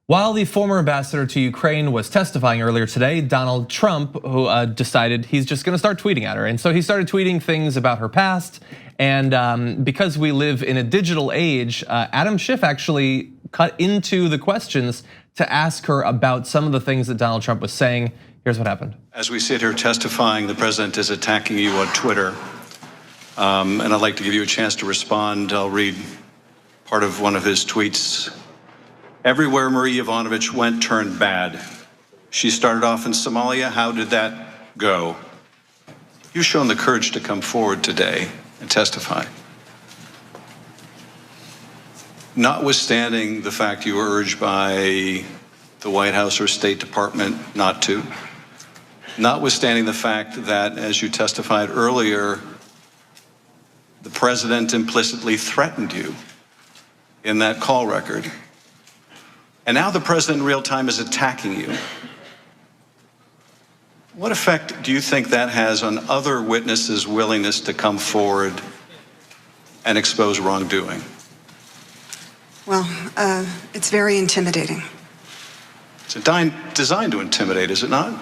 While the former ambassador to Ukraine was testifying earlier today, Donald Trump, who decided he's just gonna start tweeting at her. And so he started tweeting things about her past. And because we live in a digital age, Adam Schiff actually cut into the questions to ask her about some of the things that Donald Trump was saying. Here's what happened. As we sit here testifying, the president is attacking you on Twitter. And I'd like to give you a chance to respond. I'll read part of one of his tweets. Everywhere Marie Yovanovitch went turned bad. She started off in Somalia. How did that go? You've shown the courage to come forward today and testify. Notwithstanding the fact you were urged by the White House or State Department not to, notwithstanding the fact that, as you testified earlier, the president implicitly threatened you in that call record, and now the president in real time is attacking you. What effect do you think that has on other witnesses' willingness to come forward and expose wrongdoing? Well, it's very intimidating. It's designed to intimidate, is it not?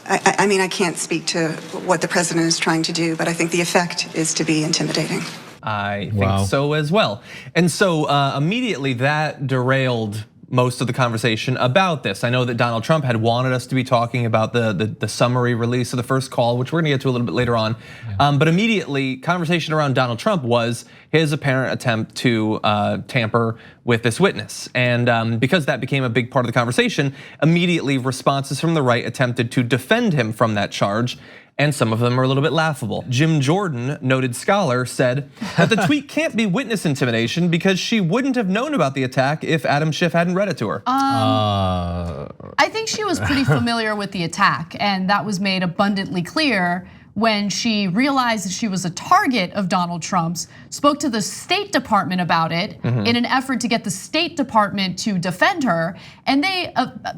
I mean, I can't speak to what the president is trying to do, but I think the effect is to be intimidating. I think so as well. And so immediately that derailed most of the conversation about this. I know that Donald Trump had wanted us to be talking about the summary release of the first call, which we're gonna get to a little bit later on. But immediately, conversation around Donald Trump was his apparent attempt to tamper with this witness. And because that became a big part of the conversation, immediately responses from the right attempted to defend him from that charge. And some of them are a little bit laughable. Jim Jordan, noted scholar, said that the tweet can't be witness intimidation because she wouldn't have known about the attack if Adam Schiff hadn't read it to her. I think she was pretty familiar with the attack, and that was made abundantly clear when she realized that she was a target of Donald Trump's, spoke to the State Department about it in an effort to get the State Department to defend her, and they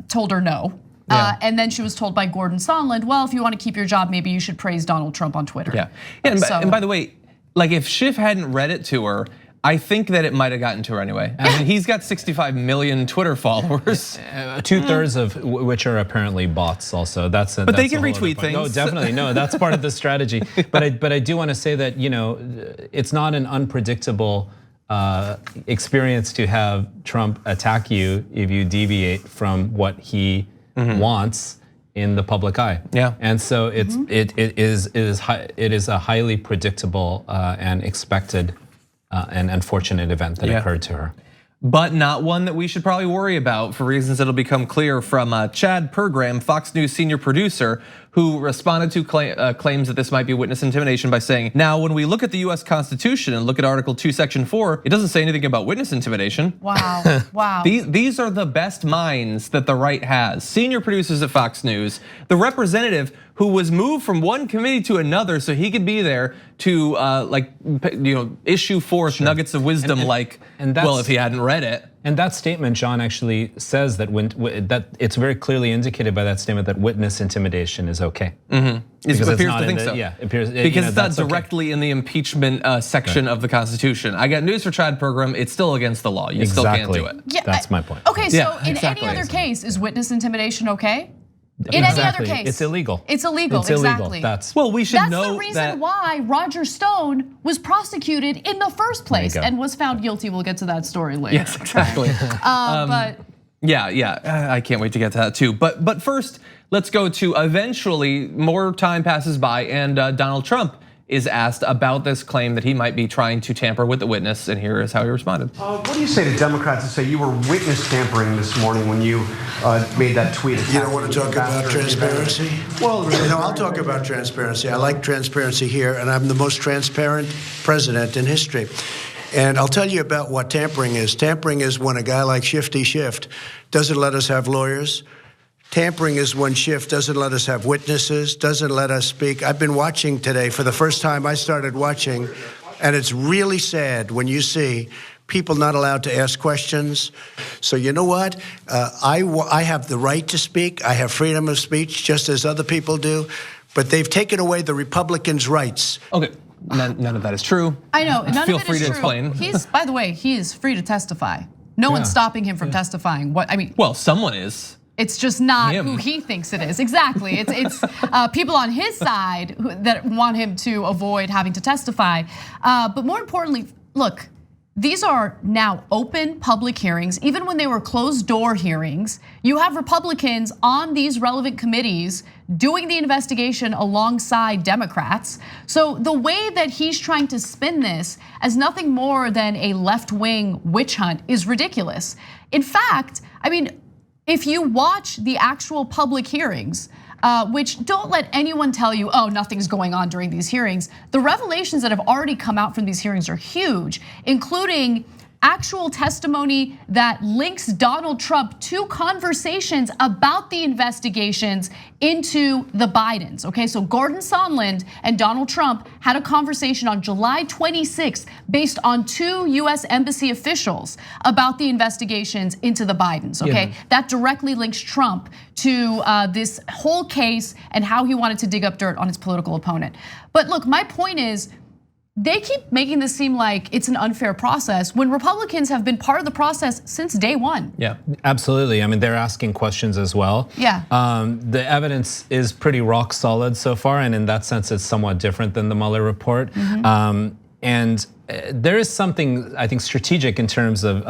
told her no. And then she was told by Gordon Sondland, well, if you want to keep your job, maybe you should praise Donald Trump on Twitter. Yeah, and by the way, like if Schiff hadn't read it to her, I think that it might have gotten to her anyway. I mean, he's got 65 million Twitter followers. 2/3 of which are apparently bots also. But they can retweet things. No, definitely, no, that's part of the strategy. But I do want to say that, it's not an unpredictable experience to have Trump attack you if you deviate from what he wants in the public eye. Yeah. And so it is a highly predictable and expected and unfortunate event that occurred to her. But not one that we should probably worry about for reasons that'll become clear from Chad Pergram, Fox News senior producer, who responded to claims that this might be witness intimidation by saying, now when we look at the US Constitution and look at Article 2, Section 4, it doesn't say anything about witness intimidation. Wow, wow. These are the best minds that the right has. Senior producers at Fox News, the representative who was moved from one committee to another so he could be there to issue forth nuggets of wisdom well, if he hadn't read it. And that statement, John, actually says that that it's very clearly indicated by that statement that witness intimidation is okay. It appears to think so. Yeah, it appears because it's not directly in the impeachment section of the Constitution. I got news for Chad Pergram. It's still against the law. You still can't do it. Yeah, that's my point. Okay, so in any other case, is witness intimidation okay? In any other case, it's illegal. It's illegal. It's illegal. Exactly. Well, we should know that's the reason why Roger Stone was prosecuted in the first place and was found guilty. We'll get to that story later. Yes, exactly. But yeah, I can't wait to get to that too. But first, let's go to eventually more time passes by and Donald Trump is asked about this claim that he might be trying to tamper with the witness, and here is how he responded. What do you say to Democrats that say you were witness tampering this morning when you made that tweet? You don't want to talk about transparency? Well, no, I'll talk about transparency. I like transparency here, and I'm the most transparent president in history. And I'll tell you about what tampering is. Tampering is when a guy like Shifty Schiff doesn't let us have lawyers. Tampering is when Schiff doesn't let us have witnesses, doesn't let us speak. I've been watching today. For the first time, I started watching, and it's really sad when you see people not allowed to ask questions. So you know what? I have the right to speak. I have freedom of speech, just as other people do. But they've taken away the Republicans' rights. Okay. none of that is true. I know, none Feel of it free is to true. explain. By the way, he is free to testify. No one's stopping him from testifying. Well, someone is. It's just not him. who he thinks it is. Exactly. It's people on his side that want him to avoid having to testify. But more importantly, look, these are now open public hearings. Even when they were closed door hearings, you have Republicans on these relevant committees doing the investigation alongside Democrats. So the way that he's trying to spin this as nothing more than a left-wing witch hunt is ridiculous. In fact, if you watch the actual public hearings, which don't let anyone tell you, oh, nothing's going on during these hearings. The revelations that have already come out from these hearings are huge, including actual testimony that links Donald Trump to conversations about the investigations into the Bidens, okay? So Gordon Sondland and Donald Trump had a conversation on July 26th based on 2 US embassy officials about the investigations into the Bidens, okay? Yeah. That directly links Trump to this whole case and how he wanted to dig up dirt on his political opponent. But look, my point is, they keep making this seem like it's an unfair process when Republicans have been part of the process since day one. Yeah, absolutely. They're asking questions as well. Yeah. The evidence is pretty rock solid so far, and in that sense, it's somewhat different than the Mueller report. And there is something, I think, strategic in terms of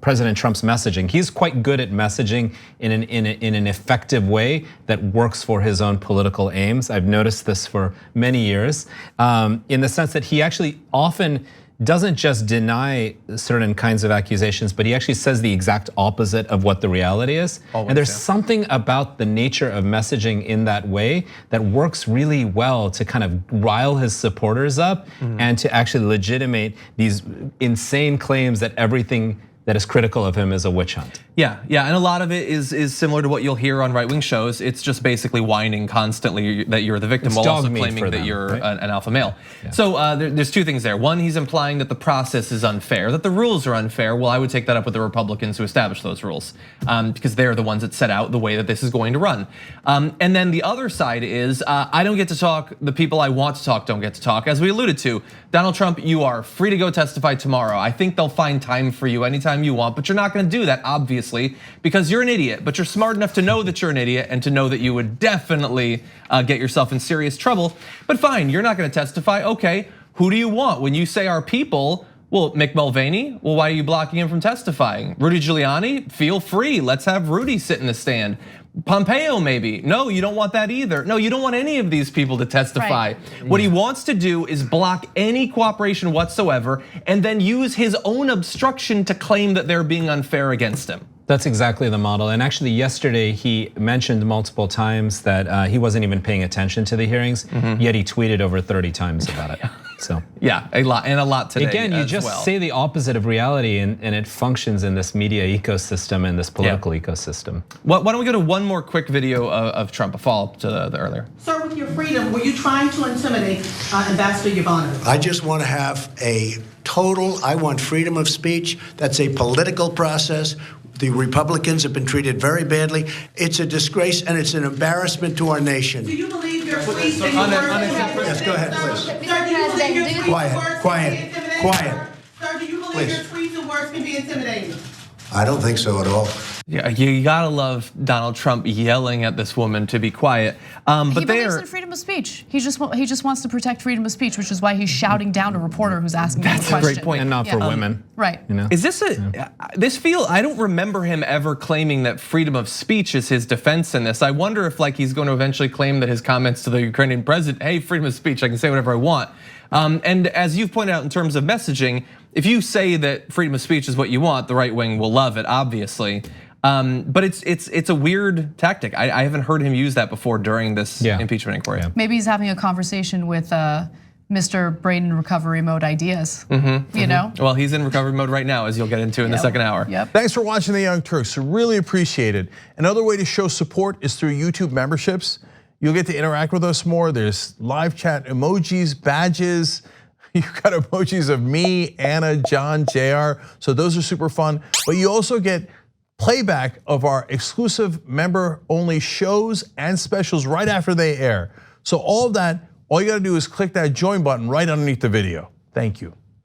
President Trump's messaging. He's quite good at messaging in an effective way that works for his own political aims. I've noticed this for many years, in the sense that he actually often doesn't just deny certain kinds of accusations, but he actually says the exact opposite of what the reality is. Always, and there's something about the nature of messaging in that way that works really well to kind of rile his supporters up and to actually legitimate these insane claims that everything that is critical of him is a witch hunt. Yeah, and a lot of it is similar to what you'll hear on right-wing shows. It's just basically whining constantly that you're the victim, while also claiming that you're an alpha male. Yeah. So there's 2 things there. One, he's implying that the process is unfair, that the rules are unfair. Well, I would take that up with the Republicans who established those rules, because they're the ones that set out the way that this is going to run. And then the other side is, I don't get to talk, the people I want to talk don't get to talk. As we alluded to, Donald Trump, you are free to go testify tomorrow. I think they'll find time for you anytime you want, but you're not gonna do that, obviously, because you're an idiot, but you're smart enough to know that you're an idiot and to know that you would definitely get yourself in serious trouble. But fine, you're not gonna testify. Okay, who do you want? When you say our people, well, Mick Mulvaney, well, why are you blocking him from testifying? Rudy Giuliani, feel free, let's have Rudy sit in the stand. Pompeo, maybe. No, you don't want that either. No, you don't want any of these people to testify. Right. What he wants to do is block any cooperation whatsoever and then use his own obstruction to claim that they're being unfair against him. That's exactly the model. And actually yesterday he mentioned multiple times that he wasn't even paying attention to the hearings, yet he tweeted over 30 times about it. So yeah, a lot today. Again, you just say the opposite of reality, and it functions in this media ecosystem and this political ecosystem. Why don't we go to one more quick video of Trump, a follow-up to the earlier. Sir, with your freedom, were you trying to intimidate Ambassador Yovanovitch? I just want to have I want freedom of speech. That's a political process. The Republicans have been treated very badly. It's a disgrace and it's an embarrassment to our nation. Do you believe your tweets and your words? Yes, go ahead, please. Sir, do you believe your tweets and words can be intimidating? Quiet. Sir, do you believe your tweets and words can be intimidating? I don't think so at all. Yeah, you gotta love Donald Trump yelling at this woman to be quiet. But he believes in freedom of speech. He just wants to protect freedom of speech, which is why he's shouting down a reporter who's asking him a question. That's a great point. And not for women. Right. You know? Is this I don't remember him ever claiming that freedom of speech is his defense in this. I wonder if he's going to eventually claim that his comments to the Ukrainian president, hey, freedom of speech, I can say whatever I want. And as you've pointed out in terms of messaging, if you say that freedom of speech is what you want, the right wing will love it, obviously. But it's a weird tactic. I haven't heard him use that before during this impeachment inquiry. Yeah. Maybe he's having a conversation with Mr. Brain in recovery mode ideas. You know? Well, he's in recovery mode right now, as you'll get into in the second hour. Yep. Thanks for watching The Young Turks. Really appreciate it. Another way to show support is through YouTube memberships. You'll get to interact with us more. There's live chat emojis, badges. You've got emojis of me, Anna, John, JR. So those are super fun. But you also get playback of our exclusive member-only shows and specials right after they air. So all of that all you gotta do is click that join button right underneath the video. Thank you.